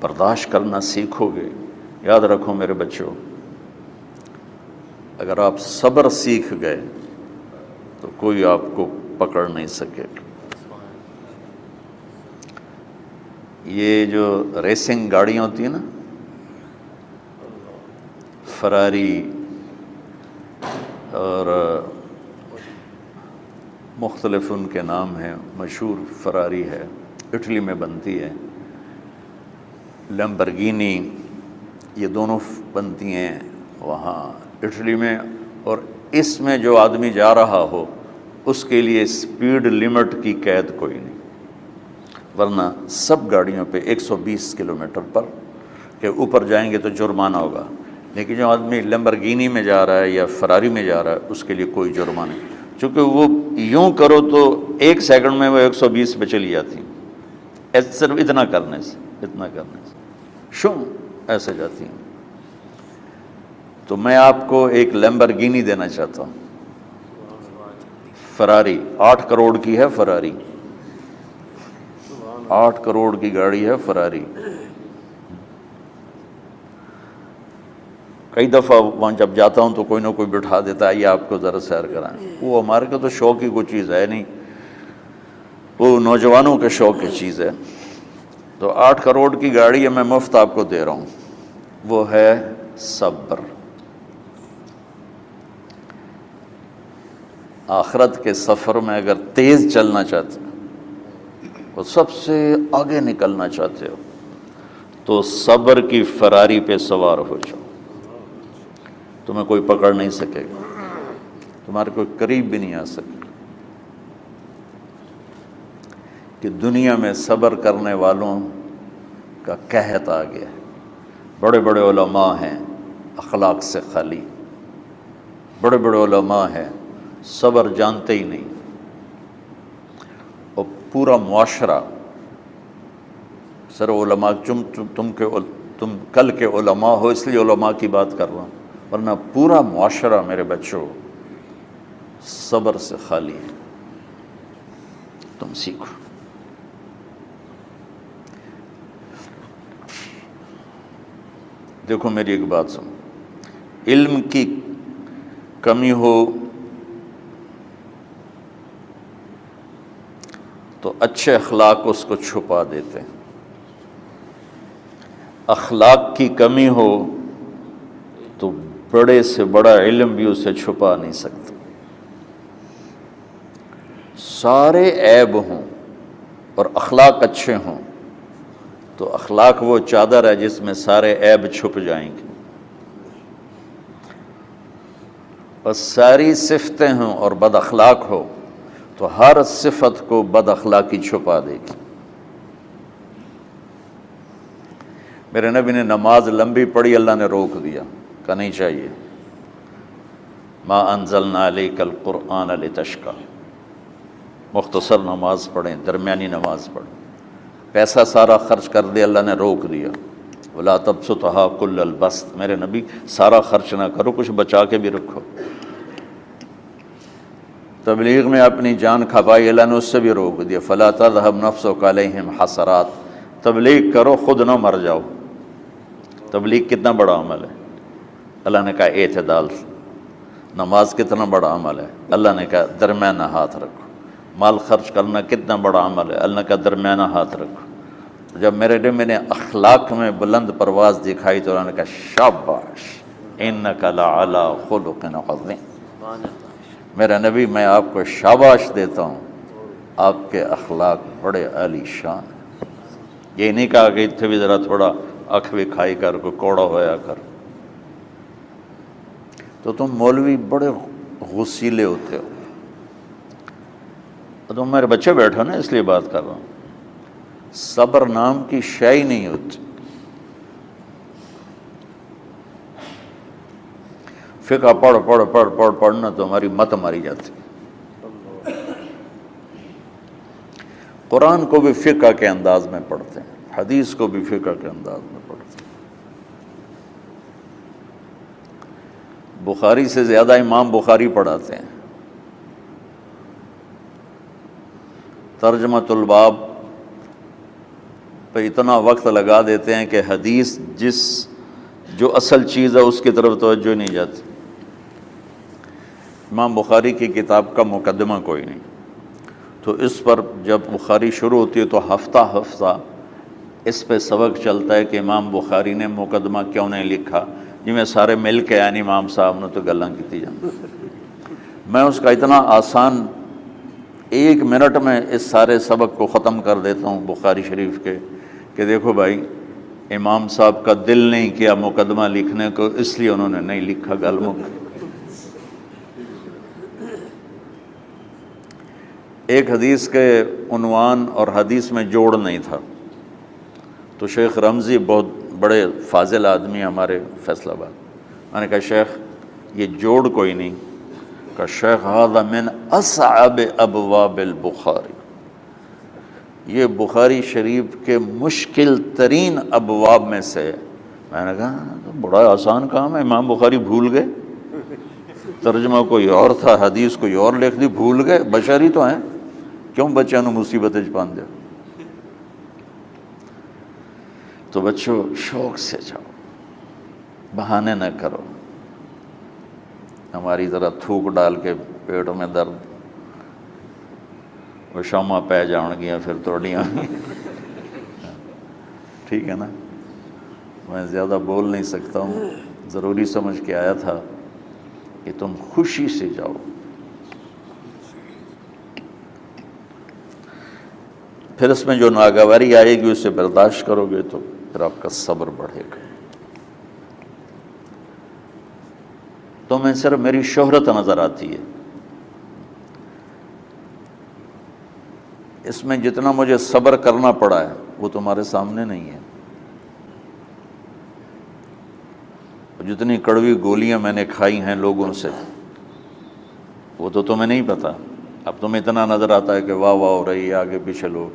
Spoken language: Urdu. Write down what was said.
برداشت کرنا سیکھو گے. یاد رکھو میرے بچوں، اگر آپ صبر سیکھ گئے تو کوئی آپ کو پکڑ نہیں سکے گا. یہ جو ریسنگ گاڑیاں ہوتی ہیں نا، فراری اور مختلف ان کے نام ہیں، مشہور فراری ہے، اٹلی میں بنتی ہے. لیمبرگینی، یہ دونوں بنتی ہیں وہاں اٹلی میں. اور اس میں جو آدمی جا رہا ہو اس کے لیے سپیڈ لمٹ کی قید کوئی نہیں، ورنہ سب گاڑیوں پہ 120 کلومیٹر پر کہ اوپر جائیں گے تو جرمانہ ہوگا. لیکن جو آدمی لیمبرگینی میں جا رہا ہے یا فراری میں جا رہا ہے اس کے لیے کوئی جرمانہ نہیں، چونکہ وہ یوں کرو تو 1 سیکنڈ میں وہ 120 پہ چلی جاتی ہیں، صرف اتنا کرنے سے شو ایسے جاتی ہیں. تو میں آپ کو ایک لیمبرگینی دینا چاہتا ہوں، فراری 8 کروڑ کی ہے. فراری 8 کروڑ کی گاڑی ہے فراری. کئی دفعہ وہاں جب جاتا ہوں تو کوئی نہ کوئی بٹھا دیتا ہے، یہ آپ کو ذرا سیر کرائیں. وہ ہمارے کو تو شوق کی کوئی چیز ہے نہیں، وہ نوجوانوں کے شوق کی چیز ہے. تو 8 کروڑ کی گاڑی ہے، میں مفت آپ کو دے رہا ہوں، وہ ہے صبر. آخرت کے سفر میں اگر تیز چلنا چاہتے ہو، سب سے آگے نکلنا چاہتے ہو، تو صبر کی فراری پہ سوار ہو جاؤ. تمہیں کوئی پکڑ نہیں سکے گا، تمہارے کوئی قریب بھی نہیں آ سکے گا. کہ دنیا میں صبر کرنے والوں کا قحط آ گیا ہے. بڑے بڑے علماء ہیں اخلاق سے خالی، بڑے بڑے علماء ہیں صبر جانتے ہی نہیں. اور پورا معاشرہ سر علماء، تم کل کے علماء ہو اس لیے علماء کی بات کر رہا ہوں، ورنہ پورا معاشرہ میرے بچوں صبر سے خالی ہے. تم سیکھو. دیکھو میری ایک بات سنو، علم کی کمی ہو تو اچھے اخلاق اس کو چھپا دیتے ہیں، اخلاق کی کمی ہو تو بڑے سے بڑا علم بھی اسے چھپا نہیں سکتا. سارے عیب ہوں اور اخلاق اچھے ہوں تو اخلاق وہ چادر ہے جس میں سارے عیب چھپ جائیں گے. اور ساری صفتیں ہوں اور بد اخلاق ہو تو ہر صفت کو بد اخلاقی چھپا دے گی. میرے نبی نے نماز لمبی پڑھی، اللہ نے روک دیا، کہا نہیں چاہیے. ما انزلنا علیک القرآن لتشقی، مختصر نماز پڑھیں، درمیانی نماز پڑھیں. پیسہ سارا خرچ کر دے، اللہ نے روک دیا. ولا تبسطھا کل البسط، میرے نبی سارا خرچ نہ کرو، کچھ بچا کے بھی رکھو. تبلیغ میں اپنی جان کھپائی، اللہ نے اس سے بھی روک دیا. فلا تذهب نفسک علیہم حسرات، تبلیغ کرو خود نہ مر جاؤ. تبلیغ کتنا بڑا عمل ہے، اللہ نے کہا اعتدال. نماز کتنا بڑا عمل ہے، اللہ نے کہا درمیانہ ہاتھ رکھو. مال خرچ کرنا کتنا بڑا عمل ہے، اللہ نے کہا درمیانہ ہاتھ رکھو. جب میرے نبی میں نے اخلاق میں بلند پرواز دکھائی تو اللہ نے کہا شاباش انک لعلی خلق عظیم. میرا نبی میں آپ کو شاباش دیتا ہوں، آپ کے اخلاق بڑے عالی شان ہیں. یہ نہیں کہا کہ اتنے بھی ذرا تھوڑا اکھ بھی کھائی کر، کوئی کوڑا ہویا کر. تو تم مولوی بڑے غسیلے ہوتے ہو. تم میرے بچے بیٹھو نا، اس لیے بات کر رہا ہوں. صبر نام کی شے ہی نہیں ہوتی. فقہ پڑھنا تو ہماری مت ماری جاتی. قرآن کو بھی فقہ کے انداز میں پڑھتے ہیں، حدیث کو بھی فقہ کے انداز میں پڑھتے ہیں. بخاری سے زیادہ امام بخاری پڑھاتے ہیں. ترجمۃ الباب پہ اتنا وقت لگا دیتے ہیں کہ حدیث جو اصل چیز ہے اس کی طرف توجہ نہیں جاتی۔ امام بخاری کی کتاب کا مقدمہ کوئی نہیں، تو اس پر جب بخاری شروع ہوتی ہے تو ہفتہ ہفتہ اس پہ سبق چلتا ہے کہ امام بخاری نے مقدمہ کیوں نہیں لکھا، جی میں سارے مل کے یعنی امام صاحب نے تو گلاں کی جان۔ میں اس کا اتنا آسان 1 منٹ میں اس سارے سبق کو ختم کر دیتا ہوں بخاری شریف کے، کہ دیکھو بھائی امام صاحب کا دل نہیں کیا مقدمہ لکھنے کو، اس لیے انہوں نے نہیں لکھا، گل مک۔ ایک حدیث کے عنوان اور حدیث میں جوڑ نہیں تھا، تو شیخ رمزی بہت بڑے فاضل آدمی ہمارے فیصل آباد، میں نے کہا شیخ یہ جوڑ کوئی نہیں، کہا شیخ ھذا من اصعب ابواب البخاری، یہ بخاری شریف کے مشکل ترین ابواب میں سے۔ میں نے کہا تو بڑا آسان کام ہے، امام بخاری بھول گئے، ترجمہ کوئی اور تھا، حدیث کوئی اور لکھ دی، بھول گئے، بشر ہی تو ہیں، کیوں بچوں نے مصیبت پان دیا۔ تو بچوں شوق سے جاؤ، بہانے نہ کرو، ہماری ذرا تھوک ڈال کے پیٹوں میں درد، وہ شامہ پہ جاؤں گیا پھر توڑیاں، ٹھیک ہے نا۔ میں زیادہ بول نہیں سکتا ہوں، ضروری سمجھ کے آیا تھا کہ تم خوشی سے جاؤ۔ پھر اس میں جو ناگواری آئے گی اسے برداشت کرو گے تو پھر آپ کا صبر بڑھے گا۔ تو میں صرف میری شہرت نظر آتی ہے، اس میں جتنا مجھے صبر کرنا پڑا ہے وہ تمہارے سامنے نہیں ہے، جتنی کڑوی گولیاں میں نے کھائی ہیں لوگوں سے وہ تو تمہیں نہیں پتہ۔ اب تمہیں اتنا نظر آتا ہے کہ واہ واہ ہو رہی ہے، آگے پیچھے لوگ